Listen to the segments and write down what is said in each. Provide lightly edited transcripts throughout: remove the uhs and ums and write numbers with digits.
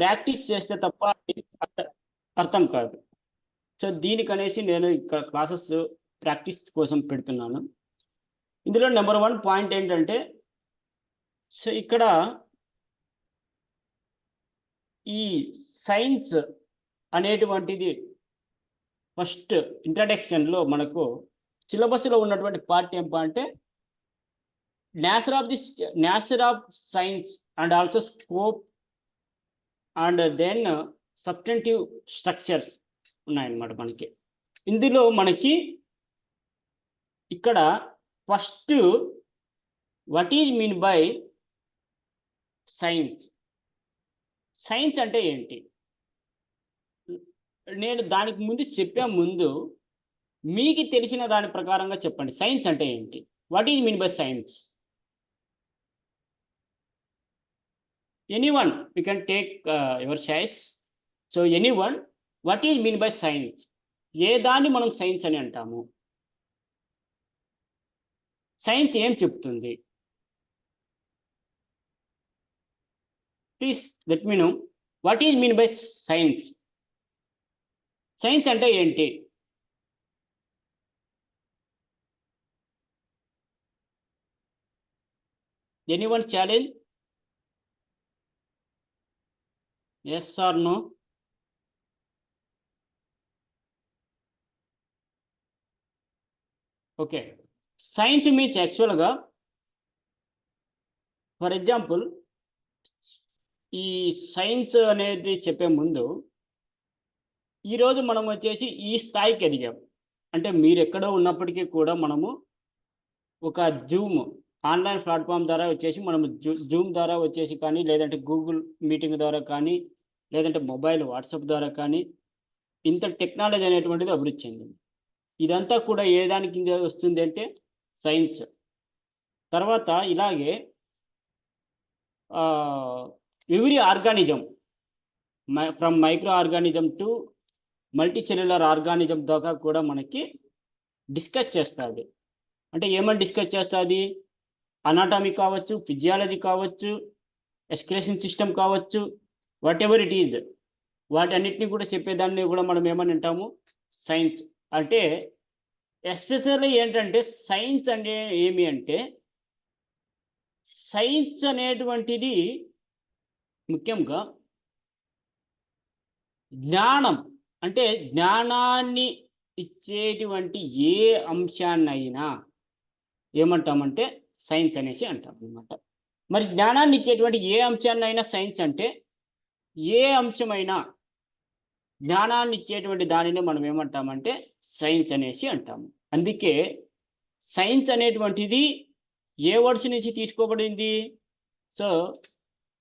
Practice చేస్తే తప్ప అర్థం కాదు. సో దీనికనేసి నేను ఇక్కడ క్లాసెస్ ప్రాక్టీస్ కోసం పెడుతున్నాను. ఇందులో నెంబర్ 1 పాయింట్ ఏంటంటే, సో ఇక్కడ ఈ సైన్స్ అనేటువంటిది ఫస్ట్ ఇంట్రడక్షన్‌లో మనకు సిలబస్‌లో ఉన్నటువంటి పార్ట్ ఏంపా అంటే nature of science and also scope and then substantive structures ఉన్నాయన్నమాట మనకి. ఇందులో మనకి ఇక్కడ first what is mean by science? Science అంటే ఏంటి? నేను దానికి ముందు చెప్పే ముందు మీకు తెలిసిన దాని ప్రకారంగా చెప్పండి. సైన్స్ అంటే ఏంటి? What is mean by science? Anyone you can take your choice. So anyone, what is mean by science? ఏ దాన్ని మనం సైన్స్ అని అంటాము? సైన్స్ ఏం చెప్తుంది? Please let me know what is mean by science? Science అంటే ఏంటి? Anyone challenge? Yes or no? Okay. Science means యాక్చువల్‌గా ఫర్ ఎగ్జాంపుల్ ఈ సైన్స్ అనేది చెప్పే ముందు ఈరోజు మనం వచ్చేసి ఈ స్థాయికి ఎదిగాం. అంటే మీరెక్కడో ఉన్నప్పటికీ కూడా మనము ఒక జూమ్ ఆన్‌లైన్ ప్లాట్‌ఫామ్ ద్వారా వచ్చేసి మనము జూమ్ ద్వారా వచ్చేసి కానీ, లేదంటే గూగుల్ మీటింగ్ ద్వారా కానీ, లేదంటే మొబైల్ వాట్సాప్ ద్వారా కానీ, ఇంత టెక్నాలజీ అనేటువంటిది అభివృద్ధి చెందింది. ఇదంతా కూడా ఏ దాని కింద వస్తుంది అంటే సైన్స్. తర్వాత ఇలాగే every organism from micro organism to multi cellular organism దాకా కూడా మనకి డిస్కస్ చేస్తుంది. అంటే ఏమని డిస్కస్ చేస్తుంది? అనాటమీ కావచ్చు, ఫిజియాలజీ కావచ్చు, ఎక్స్క్రీషన్ సిస్టమ్ కావచ్చు, వాట్ ఎవర్ ఇట్ ఈజ్, వాటన్నిటిని కూడా చెప్పేదాన్ని కూడా మనం ఏమని అంటాము? సైన్స్. అంటే ఎస్పెషల్లీ ఏంటంటే సైన్స్ అంటే ఏమి అంటే, సైన్స్ అనేటువంటిది ముఖ్యంగా జ్ఞానం, అంటే జ్ఞానాన్ని ఇచ్చేటువంటి ఏ అంశాన్నైనా ఏమంటామంటే సైన్స్ అనేసి అంటాం అన్నమాట. మరి జ్ఞానాన్ని ఇచ్చేటువంటి ఏ అంశాన్నైనా సైన్స్ అంటే, ఏ అంశమైనా జ్ఞానాన్ని ఇచ్చేటువంటి దానిని మనం ఏమంటామంటే సైన్స్ అనేసి అంటాము. అందుకే సైన్స్ అనేటువంటిది ఏ వర్డ్స్ నుంచి తీసుకోబడింది? సో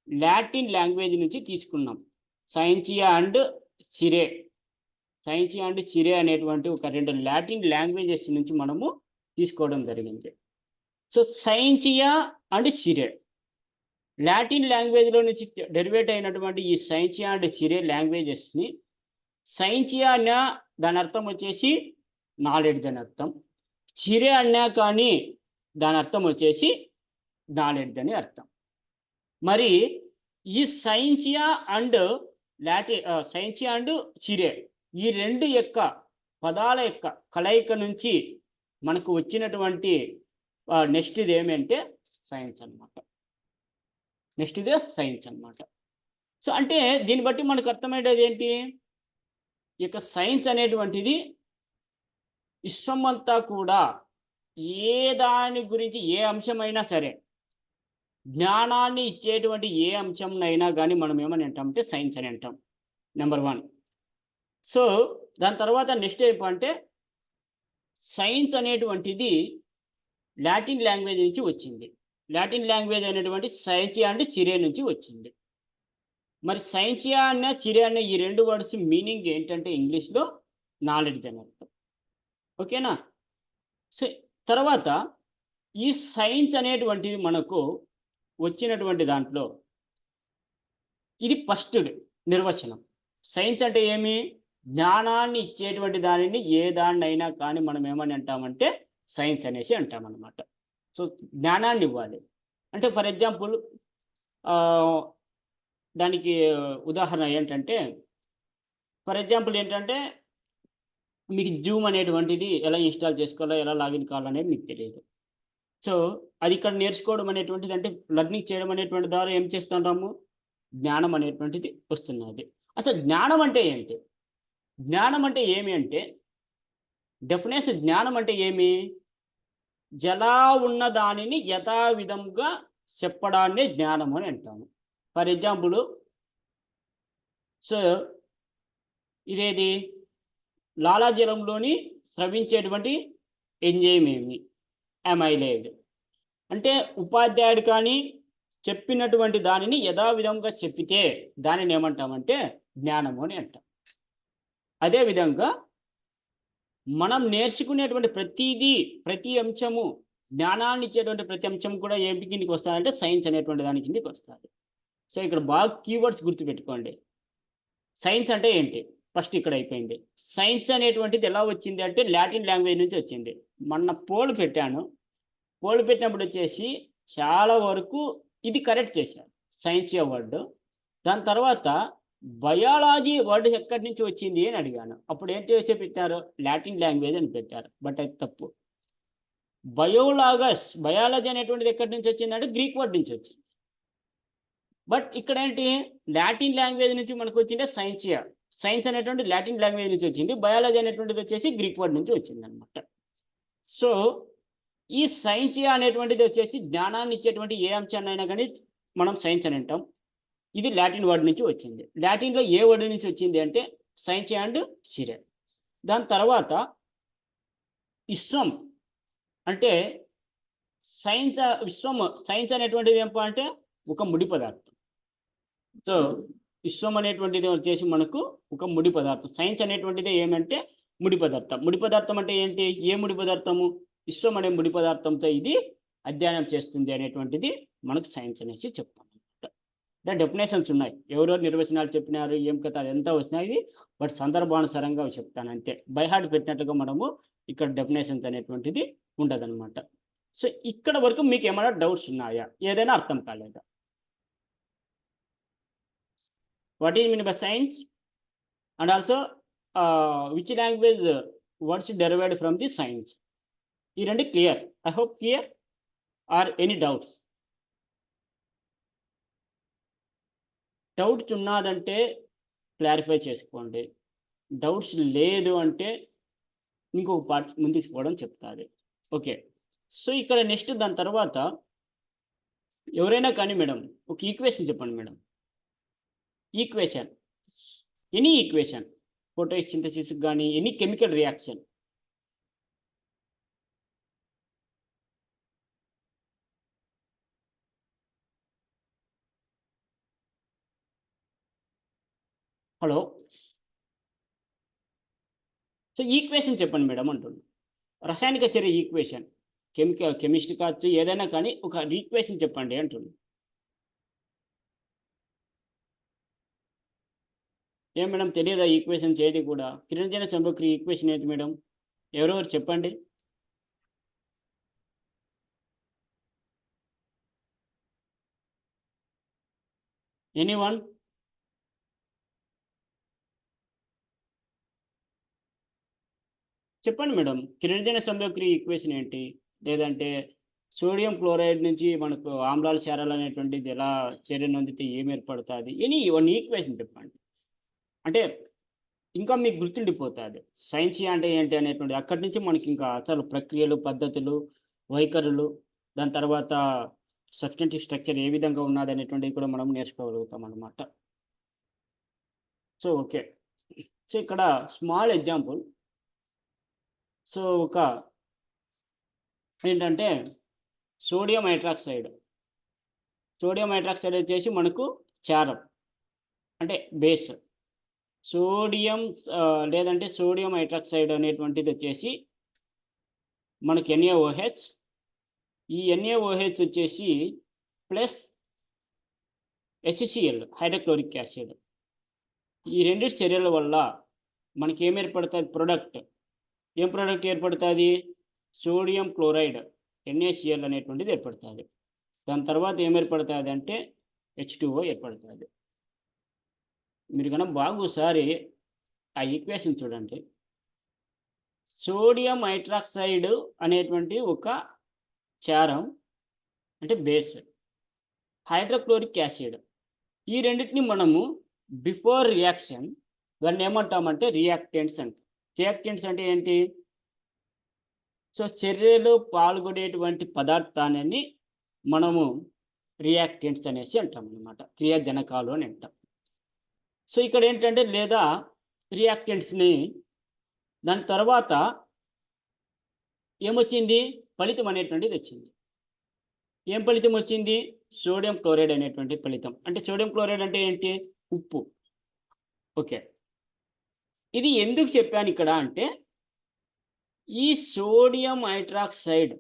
లాటిన్ లాంగ్వేజ్ నుంచి తీసుకున్నాం. సైన్సియా అండ్ సిరే. సైన్సియా అండ్ సిరే అనేటువంటి ఒక 2 లాటిన్ లాంగ్వేజెస్ నుంచి మనము తీసుకోవడం జరిగింది. సో సైన్సియా అండ్ సిరే లాటిన్ లాంగ్వేజ్‌లో నుంచి డెరివేట్ అయినటువంటి ఈ సైన్సియా అండ్ సిరే లాంగ్వేజెస్‌ని సైన్సియా అన్నా దాని అర్థం వచ్చేసి నాలెడ్జ్ అని అర్థం. సిరే అన్నా కానీ దాని అర్థం వచ్చేసి నాలెడ్జ్ అని అర్థం. మరి ఈ సైన్సియా అండ్ సైన్సియా అండ్ సిరే ఈ 2 యొక్క పదాల యొక్క కలయిక నుంచి మనకు వచ్చినటువంటి నెక్స్ట్ ఇది ఏమంటే సైన్స్ అన్నమాట. నెక్స్ట్ ఇదే సైన్స్ అన్నమాట. సో అంటే దీన్ని బట్టి మనకు అర్థమయ్యేది ఏంటి? ఈ యొక్క సైన్స్ అనేటువంటిది విశ్వమంతా కూడా ఏ దాని గురించి ఏ అంశమైనా సరే, జ్ఞానాన్ని ఇచ్చేటువంటి ఏ అంశంనైనా గానీ మనం ఏమని అంటామంటే సైన్స్ అని అంటాం. నెంబర్ 1. సో దాని తర్వాత నెక్స్ట్ ఏంటంటే సైన్స్ అనేటువంటిది లాటిన్ లాంగ్వేజ్ నుంచి వచ్చింది. లాటిన్ లాంగ్వేజ్ అనేటువంటి సైన్సియా అండ్ సిరే నుంచి వచ్చింది. మరి సైన్సియా అన్న సిరే అన్న ఈ 2 వర్డ్స్ మీనింగ్ ఏంటంటే ఇంగ్లీష్‌లో నాలెడ్జ్ అని అర్థం. ఓకేనా? సో తర్వాత ఈ సైన్స్ అనేటువంటిది మనకు వచ్చినటువంటి దాంట్లో ఇది ఫస్ట్ నిర్వచనం. సైన్స్ అంటే ఏమి? జ్ఞానాన్ని ఇచ్చేటువంటి దానిని ఏ దాన్నైనా కానీ మనం ఏమని అంటామంటే సైన్స్ అనేసి అంటామన్నమాట. సో జ్ఞానాన్ని ఇవ్వాలి. అంటే ఫర్ ఎగ్జాంపుల్ దానికి ఉదాహరణ ఏంటంటే, ఫర్ ఎగ్జాంపుల్ ఏంటంటే, మీకు జూమ్ అనేటువంటిది ఎలా ఇన్‌స్టాల్ చేసుకోవాలో, ఎలా లాగిన్ కావాలనేది మీకు తెలీదు. సో, అది ఇక్కడ నేర్చుకోవడం అనేటువంటిది అంటే లెర్నింగ్ చేయడం అనేటువంటి ద్వారా ఏం చేస్తుంటాము? జ్ఞానం అనేటువంటిది వస్తున్నది. అసలు జ్ఞానం అంటే ఏంటి? జ్ఞానం అంటే ఏమి అంటే, డెఫినేషన్ జ్ఞానం అంటే ఏమి? ఎలా ఉన్న దానిని యథావిధంగా చెప్పడాన్నే జ్ఞానం అని అంటాము. ఫర్ ఎగ్జాంపుల్ సో, ఇదేది లాలాజలంలోని స్రవించేటువంటి ఎంజైమ్ ఏమి? అమైలేజ్. అంటే ఉపాధ్యాయుడు కానీ చెప్పినటువంటి దానిని యథావిధంగా చెప్పితే దానిని ఏమంటామంటే జ్ఞానము అని అంటాం. అదే విధంగా మనం నేర్చుకునేటువంటి ప్రతీదీ, ప్రతి అంశము జ్ఞానాన్ని ఇచ్చేటువంటి ప్రతి అంశం కూడా ఏంటి కిందకి వస్తాదంటే సైన్స్ అనేటువంటి దాని కిందకి వస్తాది. సో, ఇక్కడ బాగా కీవర్డ్స్ గుర్తుపెట్టుకోండి. సైన్స్ అంటే ఏంటి? ఫస్ట్ ఇక్కడ అయిపోయింది. సైన్స్ అనేటువంటిది ఎలా వచ్చింది అంటే లాటిన్ లాంగ్వేజ్ నుంచి వచ్చింది. మొన్న పోల్ పెట్టాను. పోల్ పెట్టినప్పుడు వచ్చేసి చాలా వరకు ఇది కరెక్ట్ చేశారు. సైన్సియా వర్డ్. దాని తర్వాత బయాలజీ వర్డ్ ఎక్కడి నుంచి వచ్చింది అని అడిగాను. అప్పుడు ఏంటి పెట్టారు? లాటిన్ లాంగ్వేజ్ అని పెట్టారు. బట్ అది తప్పు. బయాలజీ అనేటువంటిది ఎక్కడి నుంచి వచ్చిందంటే గ్రీక్ వర్డ్ నుంచి వచ్చింది. బట్ ఇక్కడేంటి లాటిన్ లాంగ్వేజ్ నుంచి మనకొచ్చిందే సైన్సియా. సైన్స్ అనేటువంటిది లాటిన్ లాంగ్వేజ్ నుంచి వచ్చింది. బయాలజీ అనేటువంటిది వచ్చేసి గ్రీక్ వర్డ్ నుంచి వచ్చిందనమాట. సో, ఈ సైన్సియా అనేటువంటిది వచ్చేసి జ్ఞానాన్ని ఇచ్చేటువంటి ఏ అంశాన్నైనా గానీ మనం సైన్స్ అని అంటాం. ఇది లాటిన్ వర్డ్ నుంచి వచ్చింది. లాటిన్‌లో ఏ వర్డ్ నుంచి వచ్చింది అంటే సైన్సియా అండ్ సిరే. దాని తర్వాత విశ్వం అంటే సైన్స్ అనేటువంటిది ఏంపా అంటే ఒక ముడి పదార్థం. సో, విశ్వం అనేటువంటిది వచ్చేసి మనకు ఒక ముడి పదార్థం. సైన్స్ అనేటువంటిది ఏమంటే ముడి పదార్థం. ముడి పదార్థం అంటే ఏంటి? ఏ ముడి పదార్థము? విశ్వం అనే ముడి పదార్థంతో ఇది అధ్యయనం చేస్తుంది అనేటువంటిది మనకు సైన్స్ అనేసి చెప్తామనమాట. అంటే డెఫినేషన్స్ ఉన్నాయి. ఎవరో నిర్వచనాలు చెప్పినారు, ఏం కథ అదంతా వచ్చినాయి. బట్ సందర్భానుసారంగా అవి చెప్తాను అంతే. బై హార్ట్ పెట్టినట్టుగా మనము ఇక్కడ డెఫినేషన్స్ అనేటువంటిది ఉండదనమాట. సో, ఇక్కడ వరకు మీకేమైనా డౌట్స్ ఉన్నాయా? ఏదైనా అర్థం కాలేదా? What is meant by science? And also, which language words derived from the science? ఈ రెండు clear. I hope clear or any doubts? Doubts ఉన్నాదంటే క్లారిఫై చేసుకోండి. డౌట్స్ లేదు అంటే ఇంకొక పార్ట్ ముందుకు పోవడం చెప్తాది. ఓకే. సో, ఇక్కడ నెక్స్ట్ దాని తర్వాత ఎవరైనా కానీ మేడం ఒక ఈక్వేషన్ చెప్పండి మేడం. ఈక్వేషన్. Any equation. ఫోటోసింథసిస్‌కి గాని any chemical reaction. Hello! So, equation చెప్పండి మేడం అంటున్నా. రసాయనిక చర్య ఈక్వేషన్. కెమిస్ట్రీ కావచ్చు ఏదైనా కానీ ఒక ఈక్వేషన్ చెప్పండి అంటున్నా. ఏం మేడం తెలియదా ఈక్వేషన్స్ ఏది కూడా? కిరణజన చంద్రక్రియ ఈక్వేషన్ ఏంటి మేడం? ఎవరెవరు చెప్పండి? ఎనీవన్? చెప్పండి మేడం. కిరణజన చంద్రక్రియ ఈక్వేషన్ ఏంటి? లేదంటే సోడియం క్లోరైడ్ నుంచి మనకు ఆమ్లాలు, క్షారాలు అనేటువంటిది ఎలా చర్య నొందితే ఏమి ఏర్పడతాది? ఎనీ వన్ ఈక్వేషన్ చెప్పండి. అంటే ఇంకా మీకు గుర్తుండిపోతాది. సైన్సియా అంటే ఏంటి అనేటువంటిది. అక్కడి నుంచి మనకింకా అసలు ప్రక్రియలు, పద్ధతులు, వైఖరులు, దాని తర్వాత సబ్స్టెన్టివ్ స్ట్రక్చర్ ఏ విధంగా ఉన్నాదనేటువంటిది కూడా మనం నేర్చుకోగలుగుతామనమాట. So, okay. సో, ఇక్కడ స్మాల్ ఎగ్జాంపుల్. సో, ఒక ఏంటంటే సోడియం హైడ్రాక్సైడ్. సోడియం హైడ్రాక్సైడ్ వచ్చేసి మనకు క్షారం. అంటే బేస్. లేదంటే సోడియం హైడ్రాక్సైడ్ అనేటువంటిది వచ్చేసి మనకి NaOH. ఈ NaOH వచ్చేసి ప్లస్ HCl హైడ్రోక్లోరిక్ యాసిడ్. ఈ రెండిటి చర్యల వల్ల మనకేం ఏర్పడతది ప్రొడక్ట్. ఏం ప్రొడక్ట్ ఏర్పడతాది? సోడియం క్లోరైడ్ NaCl అనేటువంటిది ఏర్పడతాది. దాని తర్వాత ఏం ఏర్పడతాదంటే H2O ఏర్పడతాది. మీరు కనుక బాగా ఒకసారి ఆ ఈక్వేషన్ చూడండి. సోడియం హైడ్రాక్సైడ్ అనేటువంటి ఒక క్షారం అంటే బేస్, హైడ్రోక్లోరిక్ యాసిడ్ ఈ రెండిటిని మనము బిఫోర్ రియాక్షన్ దాన్ని ఏమంటామంటే రియాక్టెంట్స్ అంటాం. రియాక్టెంట్స్ అంటే ఏంటి? సో చర్యలో పాల్గొనేటువంటి పదార్థాన్ని మనము రియాక్టెంట్స్ అనేసి అంటాం అన్నమాట. క్రియాజనకాలు అని అంటాం. సో ఇక్కడ ఏంటంటే లేదా రియాక్టెంట్స్ని దాని తర్వాత ఏమొచ్చింది? ఫలితం అనేటువంటిది వచ్చింది. ఏం ఫలితం వచ్చింది? సోడియం క్లోరైడ్ అనేటువంటి ఫలితం. అంటే సోడియం క్లోరైడ్ అంటే ఏంటి? ఉప్పు. ఓకే. ఇది ఎందుకు చెప్పాను ఇక్కడ అంటే, ఈ సోడియం హైడ్రాక్సైడ్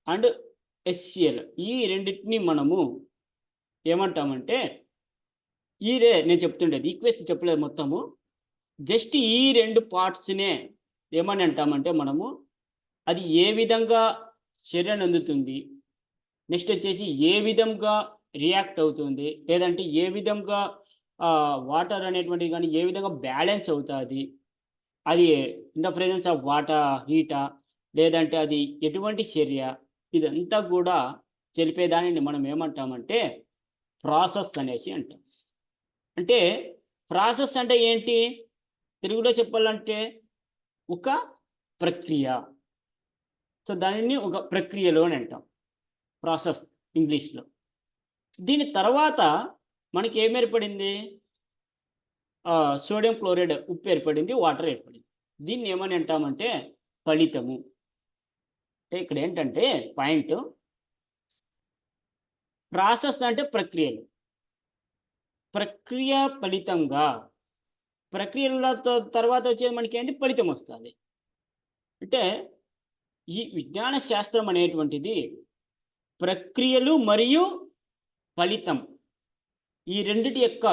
అండ్ HCl ఈ రెండిటిని మనము ఏమంటామంటే, నేను చెప్తుండేది ఈక్వేషన్ చెప్పలేదు మొత్తము. జస్ట్ ఈ 2 పార్ట్స్‌నే ఏమని అంటామంటే మనము, అది ఏ విధంగా చర్యను అందుతుంది, నెక్స్ట్ వచ్చేసి ఏ విధంగా రియాక్ట్ అవుతుంది, లేదంటే ఏ విధంగా వాటర్ అనేటువంటిది కానీ ఏ విధంగా బ్యాలెన్స్ అవుతుంది, అది in the presence of water హీటా, లేదంటే అది ఎటువంటి చర్య, ఇదంతా కూడా తెలిపేదానిని మనం ఏమంటామంటే ప్రాసెస్ అనేసి అంటాం. అంటే ప్రాసెస్ అంటే ఏంటి? తెలుగులో చెప్పాలంటే ఒక ప్రక్రియ. సో దానిని ఒక ప్రక్రియలో అని అంటాం. ప్రాసెస్ ఇంగ్లీష్‌లో. దీని తర్వాత మనకి ఏం ఏర్పడింది? సోడియం క్లోరైడ్ ఉప్పు ఏర్పడింది, వాటర్ ఏర్పడింది. దీన్ని ఏమని అంటామంటే ఫలితము. అంటే ఇక్కడ ఏంటంటే పాయింట్, ప్రాసెస్ అంటే ప్రక్రియలు. ప్రక్రియ ఫలితంగా ప్రక్రియల తర్వాత వచ్చేది మనకేంటి? ఫలితం వస్తుంది. అంటే ఈ విజ్ఞాన శాస్త్రం అనేటువంటిది ప్రక్రియలు మరియు ఫలితం ఈ రెండిటి యొక్క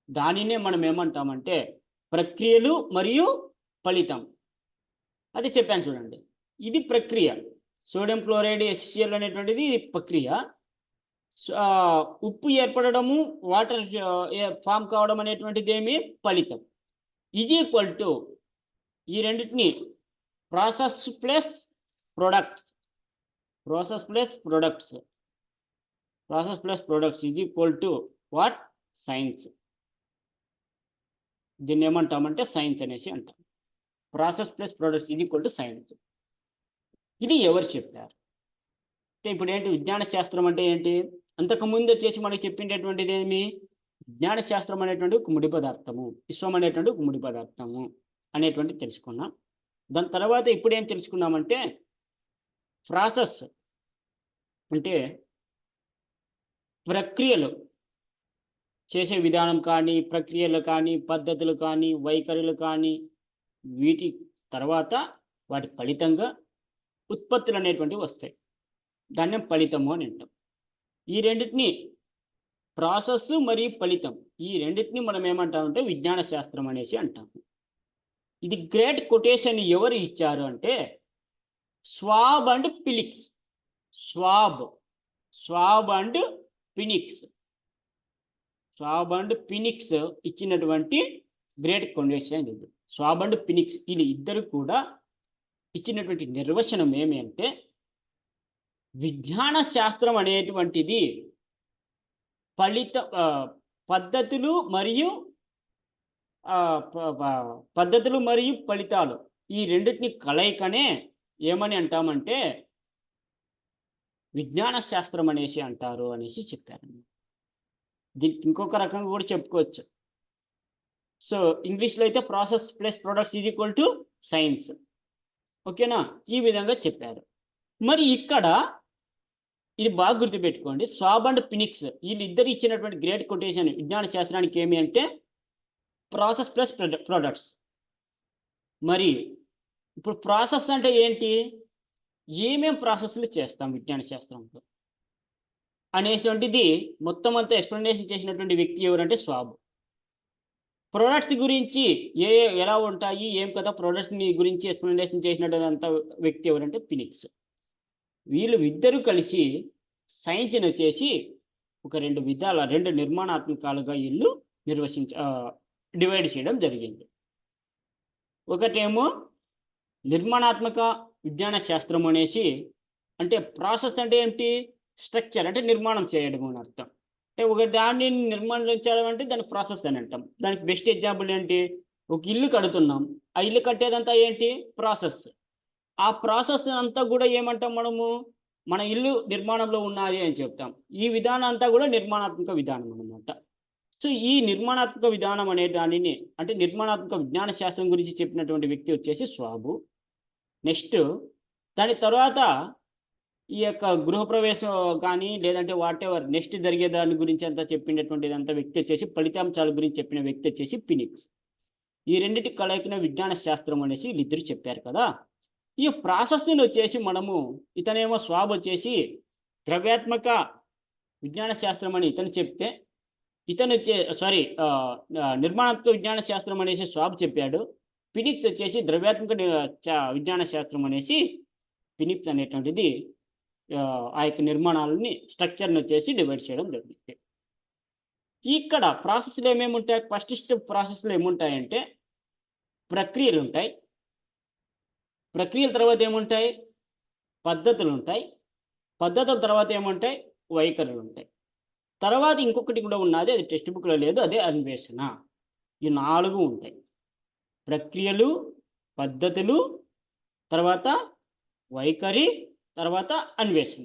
దానినే మనం ఏమంటామంటే ప్రక్రియలు మరియు ఫలితం. అది చెప్పాను చూడండి. ఇది ప్రక్రియ. సోడియం క్లోరైడ్ HCl అనేటువంటిది ప్రక్రియ. ఉప్పు ఏర్పడడము, వాటర్ ఫామ్ కావడం అనేటువంటిది ఏమి? ఫలితం. ఈజ్ ఈక్వల్ టు ఈ రెండిటిని process plus products. Process plus products. Process plus products is equal to what? Science. దీన్ని ఏమంటామంటే సైన్స్ అనేసి అంటాం. Process plus products is equal to science. ఇది ఎవరు చెప్పారు? అంటే ఇప్పుడు ఏంటి విజ్ఞాన శాస్త్రం అంటే ఏంటి? అంతకుముందు వచ్చేసి మనకి చెప్పిండేటువంటిది ఏమి? విజ్ఞాన శాస్త్రం అనేటువంటి ఒక ముడి పదార్థము, విశ్వం అనేటువంటి ఒక ముడి పదార్థము అనేటువంటిది తెలుసుకున్నాం. దాని తర్వాత ఇప్పుడు ఏం తెలుసుకున్నామంటే ప్రాసెస్ అంటే ప్రక్రియలు చేసే విధానం కానీ, ప్రక్రియలు కానీ, పద్ధతులు కానీ, వైఖరులు కానీ, వీటి తర్వాత వాటి ఫలితంగా ఉత్పత్తులు అనేటువంటివి వస్తాయి. దాన్నే ఫలితము అని అంటాం. ఈ రెండిటిని ప్రాసెస్ మరియు ఫలితం ఈ రెండిటిని మనం ఏమంటామంటే విజ్ఞాన శాస్త్రం అనేసి అంటాము. ఇది గ్రేట్ కొటేషన్ ఎవరు ఇచ్చారు అంటే swab and Felix. Swab and Phoenix. Swab and Phoenix ఇచ్చినటువంటి గ్రేట్ కొటేషన్ ఇది. స్వాబ్ అండ్ ఫినిక్స్ వీళ్ళు ఇద్దరు కూడా ఇచ్చినటువంటి నిర్వచనం ఏమి అంటే విజ్ఞాన శాస్త్రం అనేటువంటిది పద్ధతులు మరియు పద్ధతులు మరియు ఫలితాలు ఈ రెండింటిని కలయికనే ఏమని అంటామంటే విజ్ఞాన శాస్త్రం అనేసి అంటారు అనేసి చెప్పారు. దీనికి ఇంకొక రకంగా కూడా చెప్పుకోవచ్చు. సో ఇంగ్లీష్లో అయితే process plus products is equal to science. ఓకేనా? ఈ విధంగా చెప్పారు. మరి ఇక్కడ ఇది బాగా గుర్తుపెట్టుకోండి. స్వాబ్ అండ్ ఫినిక్స్ వీళ్ళిద్దరు ఇచ్చినటువంటి గ్రేట్ కొటేషన్ విజ్ఞాన శాస్త్రానికి ఏమి అంటే ప్రాసెస్ ప్లస్ ప్రొడక్ట్స్. మరి ఇప్పుడు ప్రాసెస్ అంటే ఏంటి? ఏమేం ప్రాసెస్లు చేస్తాం విజ్ఞాన శాస్త్రంలో అనేటువంటిది మొత్తం అంతా ఎక్స్ప్లెనేషన్ చేసినటువంటి వ్యక్తి ఎవరంటే స్వాబ్. ప్రొడక్ట్స్ గురించి ఎలా ఉంటాయి, ఏం కదా ప్రొడక్ట్స్ని గురించి ఎక్స్ప్లెనేషన్ చేసినటువంటి వ్యక్తి ఎవరంటే ఫినిక్స్. వీళ్ళు ఇద్దరు కలిసి సైన్స్ని వచ్చేసి ఒక రెండు నిర్మాణాత్మకాలుగా వీళ్ళు డివైడ్ చేయడం జరిగింది. ఒకటేమో నిర్మాణాత్మక విజ్ఞాన శాస్త్రం అనేసి, అంటే ప్రాసెస్ అంటే ఏంటి? స్ట్రక్చర్ అంటే నిర్మాణం చేయడం అని అర్థం. అంటే ఒక దాన్ని నిర్మాణించడం అంటే దాన్ని ప్రాసెస్ అని అంటాం. దానికి బెస్ట్ ఎగ్జాంపుల్ ఏంటి? ఒక ఇల్లు కడుతున్నాం. ఆ ఇల్లు కట్టేదంతా ఏంటి? ప్రాసెస్. ఆ ప్రాసెస్ అంతా గూడా ఏమంటాం మనము? మన ఇల్లు నిర్మాణంలో ఉన్నాది అని చెప్తాం. ఈ విధానం అంతా గూడా నిర్మాణాత్మక విధానం అన్నమాట. సో, ఈ నిర్మాణాత్మక విధానం అనే దానిని, అంటే నిర్మాణాత్మక విజ్ఞాన శాస్త్రం గురించి చెప్పినటువంటి వ్యక్తి వచ్చేసి స్వాబు. నెక్స్ట్ దాని తర్వాత ఈ యొక్క గృహప్రవేశం కానీ, లేదంటే వాటెవర్ నెక్స్ట్ జరిగే దాని గురించి అంతా చెప్పినటువంటిదంతా వ్యక్తి వచ్చేసి, ఫలితాంశాల గురించి చెప్పిన వ్యక్తి వచ్చేసి ఫినిక్స్. ఈ రెండిటి కలయికన విజ్ఞాన శాస్త్రం అనేసి వీళ్ళిద్దరూ చెప్పారు కదా! ఈ ప్రాసెస్‌ని వచ్చేసి మనము, ఇతనేమో స్వాబ్ వచ్చేసి ద్రవ్యాత్మక విజ్ఞాన శాస్త్రం అని ఇతను చెప్తే, నిర్మాణాత్మక విజ్ఞాన శాస్త్రం అనేసి స్వాబ్ చెప్పాడు. ఫినిక్స్ వచ్చేసి ద్రవ్యాత్మక విజ్ఞాన శాస్త్రం అనేసి ఫినిక్స్ అనేటువంటిది ఆ యొక్క నిర్మాణాలని, స్ట్రక్చర్‌ని వచ్చేసి డివైడ్ చేయడం జరిగింది. ఇక్కడ ప్రాసెస్‌లు ఏమేముంటాయి? ఫస్ట్ స్టెప్ ప్రాసెస్‌లో ఏముంటాయంటే ప్రక్రియలుంటాయి. ప్రక్రియల తర్వాత ఏముంటాయి? పద్ధతులుంటాయి. పద్ధతుల తర్వాత ఏముంటాయి? వైఖరులుంటాయి. తర్వాత ఇంకొకటి కూడా ఉన్నది. అది టెక్స్ట్ బుక్‌లో లేదు. అదే అన్వేషణ. ఈ 4 ఉంటాయి. ప్రక్రియలు, పద్ధతులు, తర్వాత వైఖరి, తర్వాత అన్వేషణ.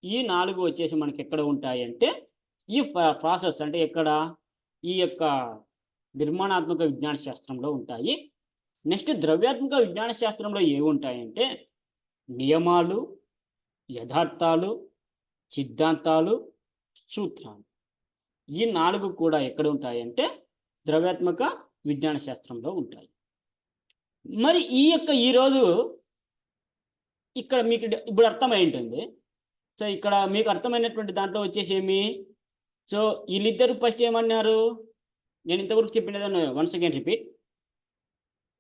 ఈ 4 వచ్చేసి మనకెక్కడ ఉంటాయంటే, ఈ ప్రాసెస్ అంటే ఎక్కడ? ఈ యొక్క నిర్మాణాత్మక విజ్ఞాన శాస్త్రంలో ఉంటాయి. నెక్స్ట్ ద్రవ్యాత్మక విజ్ఞాన శాస్త్రంలో ఏవుంటాయంటే, నియమాలు, యథార్థాలు, సిద్ధాంతాలు, సూత్రాలు. ఈ 4 కూడా ఎక్కడుంటాయంటే, ద్రవ్యాత్మక విజ్ఞాన శాస్త్రంలో ఉంటాయి. మరి ఈరోజు ఇక్కడ మీకు ఇప్పుడు అర్థమై ఉంటుంది. సో, ఇక్కడ మీకు అర్థమైనటువంటి దాంట్లో వచ్చేసేమి, సో, ఈళ్ళిద్దరూ ఫస్ట్ ఏమన్నారు? నేను ఇంతవరకు చెప్పినదాన్ని వన్స్ అగైన్ రిపీట్.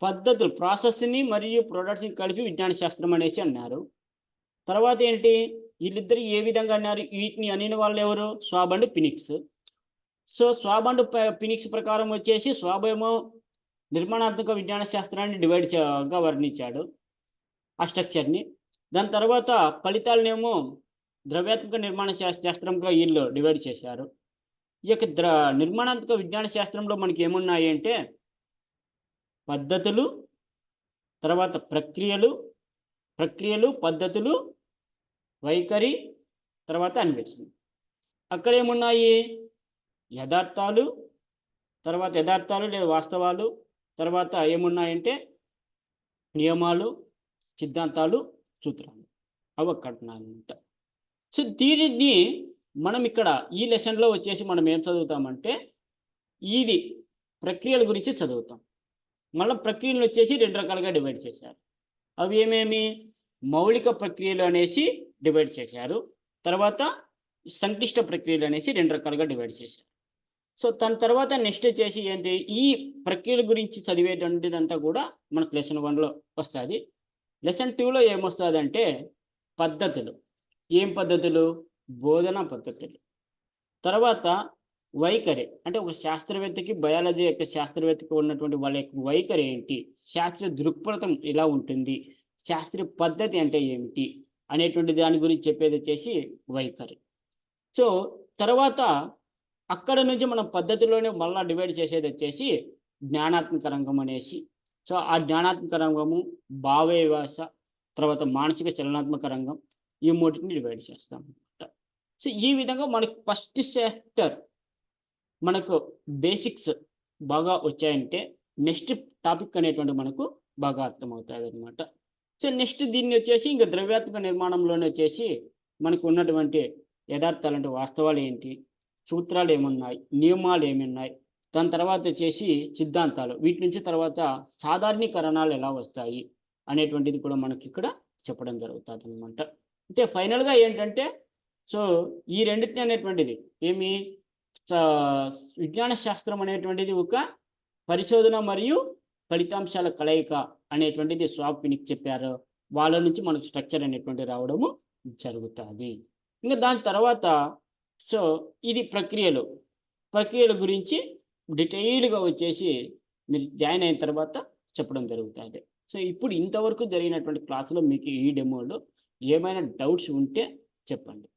పద్ధతులు, ప్రాసెస్‌ని మరియు ప్రొడక్ట్స్‌ని కలిపి విజ్ఞాన శాస్త్రం అనేసి అన్నారు. తర్వాత ఏంటి? ఈళ్ళిద్దరు ఏ విధంగా అన్నారు? వీటిని అనిన వాళ్ళెవరు? Swab and Phoenix. So, swab and Phoenix ప్రకారం వచ్చేసి స్వాబ్ ఏమో నిర్మాణాత్మక విజ్ఞాన శాస్త్రాన్ని గా వర్ణించాడు. ఆ స్ట్రక్చర్‌ని. దాని తర్వాత ఫలితాలనేమో ద్రవ్యాత్మక నిర్మాణ శాస్త్రంగా ఈళ్ళు డివైడ్ చేశారు. ఈ యొక్క నిర్మాణాత్మక విజ్ఞాన శాస్త్రంలో మనకేమున్నాయి అంటే, పద్ధతులు, తర్వాత ప్రక్రియలు, పద్ధతులు, వైఖరి, తర్వాత అన్వేషణ. అక్కడేమున్నాయి? యథార్థాలు లేదా వాస్తవాలు, తర్వాత ఏమున్నాయంటే నియమాలు, సిద్ధాంతాలు, సూత్రాలు. అవి అక్కడున్నాయన్నమాట. సో, దీనిని మనం ఇక్కడ ఈ లెసన్‌లో వచ్చేసి మనం ఏం చదువుతామంటే, ఇది ప్రక్రియల గురించి చదువుతాం. మళ్ళా ప్రక్రియలను వచ్చేసి 2 రకాలుగా డివైడ్ చేశారు. అవి ఏమేమి? మౌలిక ప్రక్రియలు అనేసి డివైడ్ చేశారు. తర్వాత సంక్లిష్ట ప్రక్రియలు అనేసి 2 రకాలుగా డివైడ్ చేశారు. సో, దాని తర్వాత నెక్స్ట్ వచ్చేసి ఏంటి? ఈ ప్రక్రియల గురించి చదివేటువంటిదంతా కూడా మనకు లెసన్ 1లో వస్తాది. లెసన్ 2లో ఏమొస్తాదంటే పద్ధతులు. ఏం పద్ధతులు? బోధనా పద్ధతులు. తర్వాత వైఖరి. అంటే ఒక శాస్త్రవేత్తకి, బయాలజీ యొక్క శాస్త్రవేత్తకి ఉన్నటువంటి వాళ్ళ యొక్క వైఖరి ఏంటి? శాస్త్రీయ దృక్పథం ఎలా ఉంటుంది? శాస్త్రీయ పద్ధతి అంటే ఏమిటి? అనేటువంటి దాని గురించి చెప్పేదొచ్చేసి వైఖరి. సో, తర్వాత అక్కడ నుంచి మనం పద్ధతిలోనే మళ్ళా డివైడ్ చేసేదొచ్చేసి జ్ఞానాత్మక రంగం అనేసి. సో, ఆ జ్ఞానాత్మక రంగము, భావ వికాస, తర్వాత మానసిక చలనాత్మక రంగం, ఈ మూడిటిని డివైడ్ చేస్తామన్నమాట. సో, ఈ విధంగా మనకు ఫస్ట్ చాప్టర్ మనకు బేసిక్స్ బాగా వచ్చాయంటే, నెక్స్ట్ టాపిక్ అనేటువంటిది మనకు బాగా అర్థమవుతాదనమాట. సో, నెక్స్ట్ దీన్ని వచ్చేసి ఇంక ద్రవ్యాత్మక నిర్మాణంలోనే వచ్చేసి మనకు ఉన్నటువంటి యథార్థాలంటే వాస్తవాలు ఏంటి? సూత్రాలు ఏమున్నాయి? నియమాలు ఏమున్నాయి? దాని తర్వాత వచ్చేసి సిద్ధాంతాలు. వీటి నుంచి తర్వాత సాధారణీకరణాలు ఎలా వస్తాయి? అనేటువంటిది కూడా మనకిక్కడ చెప్పడం జరుగుతాదనమాట. అంటే ఫైనల్‌గా ఏంటంటే, సో, ఈ రెండిటిని అనేటువంటిది ఏమి? సా విజ్ఞాన శాస్త్రం అనేటువంటిది ఒక పరిశోధన మరియు ఫలితాంశాల కలయిక అనేటువంటిది స్వాబ్, ఫినిక్స్ చెప్పారు. వాళ్ళ నుంచి మనకు స్ట్రక్చర్ అనేటువంటిది రావడము జరుగుతాది. ఇంక దాని తర్వాత సో, ఇది ప్రక్రియల గురించి డీటెయిల్డ్‌గా వచ్చేసి మీరు జాయిన్ అయిన తర్వాత చెప్పడం జరుగుతాది. సో, ఇప్పుడు ఇంతవరకు జరిగినటువంటి క్లాస్‌లో మీకు ఈ డెమోలో ఏమైనా డౌట్స్ ఉంటే చెప్పండి.